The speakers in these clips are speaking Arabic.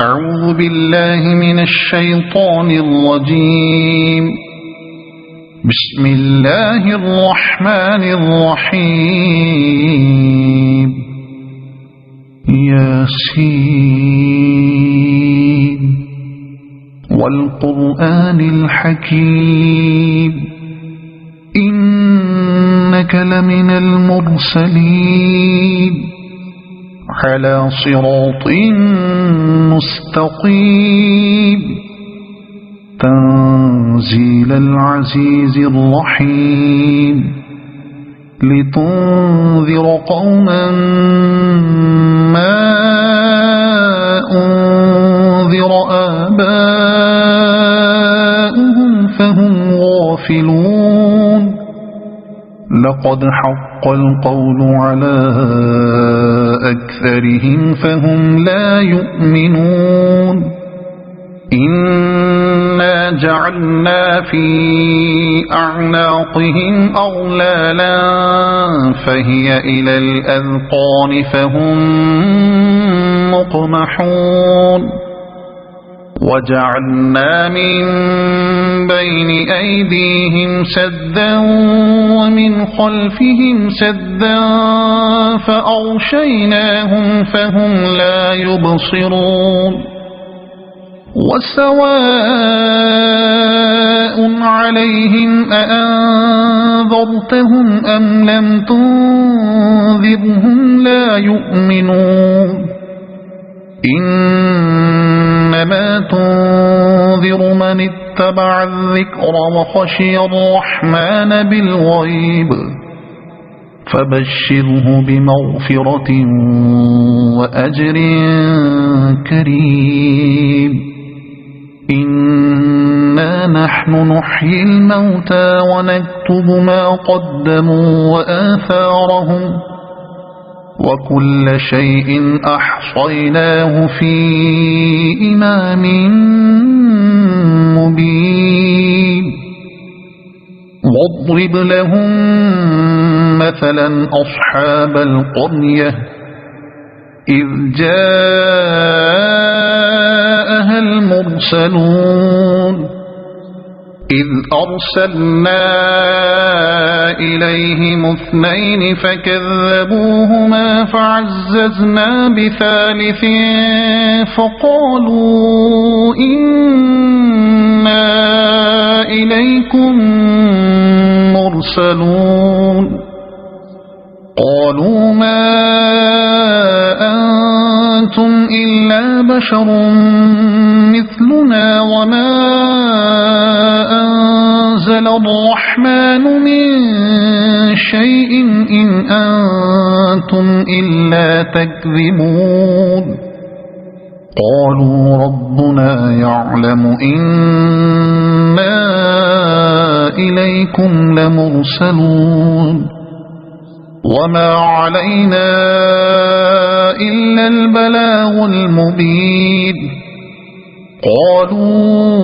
أعوذ بالله من الشيطان الرجيم. بسم الله الرحمن الرحيم. ياسين والقرآن الحكيم إنك لمن المرسلين على صراط مستقيم تنزيل العزيز الرحيم لتنذر قوما ما أنذر آباؤهم فهم غافلون. لقد حق القول على أكثرهم فهم لا يؤمنون. إنا جعلنا في أعناقهم أغلالا فهي إلى الأذقان فهم مقمحون. وجعلنا من بين أيديهم سدا ومن خلفهم سدا فأغشيناهم فهم لا يبصرون. وسواء عليهم أأنذرتهم أم لم تنذرهم لا يؤمنون. إنما تنذر من اتبع الذكر وخشي الرحمن بالغيب فبشره بمغفرة وأجر كريم. إنا نحن نحيي الموتى ونكتب ما قدموا وآثارهم وكل شيء أحصيناه في إمام مبين. واضرب لهم مثلا أصحاب القرية إذ جاءها المرسلون إذ أرسلنا إليهم اثنين فكذبوهما فعززنا بثالث فقالوا إنا إليكم مرسلون. قالوا ما أنتم إلا بشر مثلنا وما أنزل الرحمن من شيء إن أنتم إلا تكذبون. قالوا ربنا يعلم إنا إليكم لمرسلون وما علينا إلا البلاغ المبين. قالوا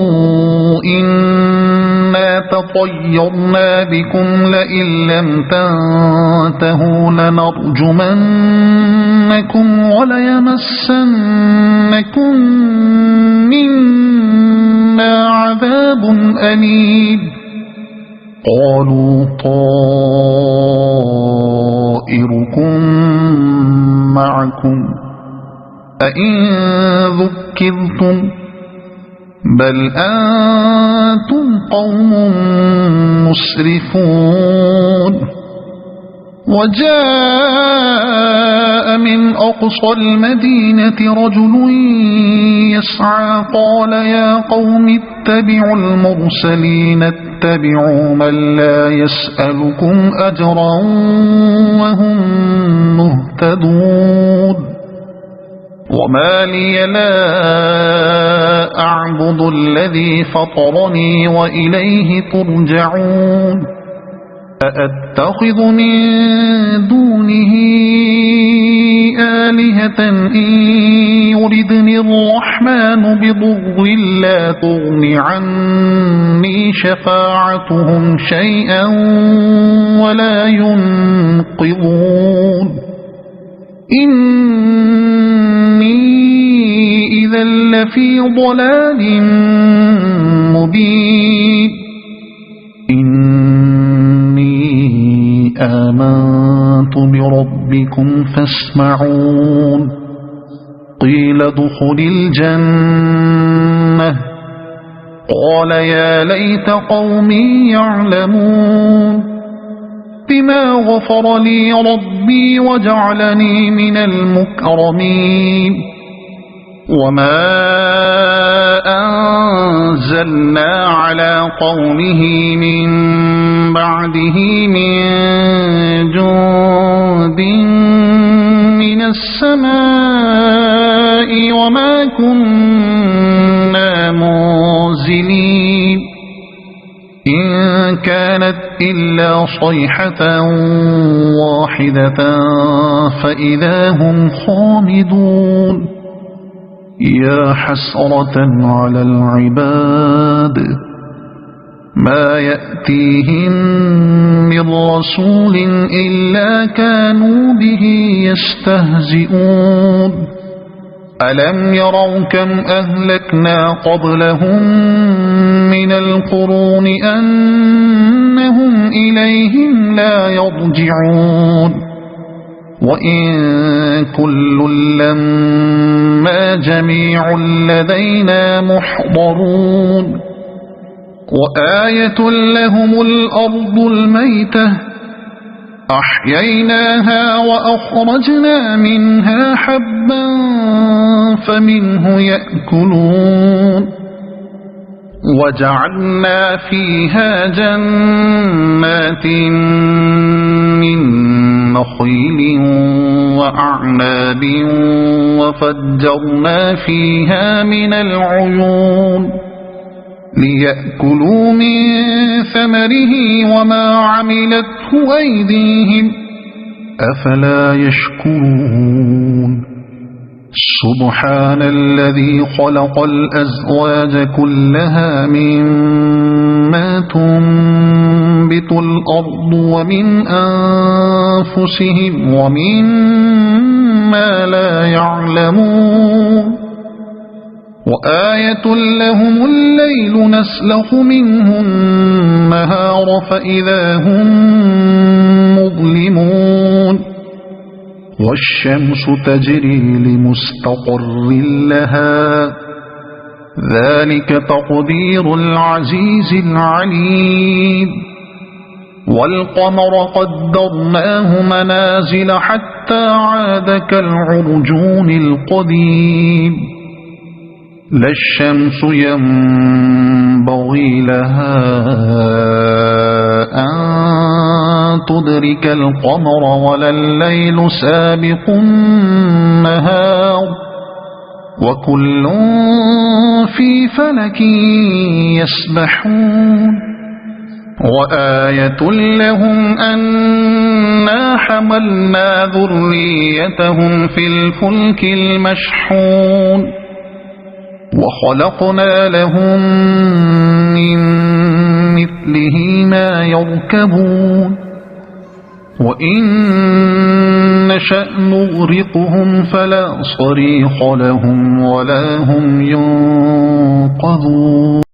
إنا تطيرنا بكم لئن لم تنتهوا لنرجمنكم وليمسنكم منا عذاب أليم. قالوا طائركم معكم أئن ذكرتم بل أنتم قوم مسرفون. وجاء من أقصى المدينة رجل يسعى قال يا قوم اتبعوا المرسلين اتبعوا من لا يسألكم أجرا وهم مهتدون. وما لي لا أعبد الذي فطرني وإليه ترجعون. أأتخذ من دونه آلهة إن يردني الرحمن بضر لا تغن عني شفاعتهم شيئا ولا ينقذون. إني إذا لفي ضلال مبين إني آمنت بربكم فاسمعون قيل ادخل الجنة قال يا ليت قومي يعلمون بما غفر لي ربي وجعلني من المكرمين وما أنزلنا على قومه من بعده من جند من السماء وما كنا منزلين إن كانت إلا صيحة واحدة فإذا هم خامدون يا حسرة على العباد ما يأتيهم من رسول إلا كانوا به يستهزئون ألم يروا كم أهلكنا قبلهم من القرون أنهم إليهم لا يرجعون وإن كل لما جميع لدينا محضرون وآية لهم الأرض الميتة أحييناها وأخرجنا منها حبا فمنه يأكلون وجعلنا فيها جنات من نخيل وأعناب وفجرنا فيها من العيون ليأكلوا من ثمره وما عملته أيديهم أفلا يشكرون سبحان الذي خلق الأزواج كلها مما تنبت الأرض ومن أنفسهم ومما لا يعلمون وآية لهم الليل نسلخ منه النهار فإذا هم مظلمون والشمس تجري لمستقر لها ذلك تقدير العزيز العليم والقمر قدرناه منازل حتى عاد كالعرجون القديم لا الشمس ينبغي لها أن تدرك القمر ولا الليل سابق النهار وكل في فلك يسبحون وآية لهم أنا حملنا ذريتهم في الفلك المشحون وخلقنا لهم من مثله ما يركبون وإن نشأ نغرقهم فلا صريخ لهم ولا هم ينقذون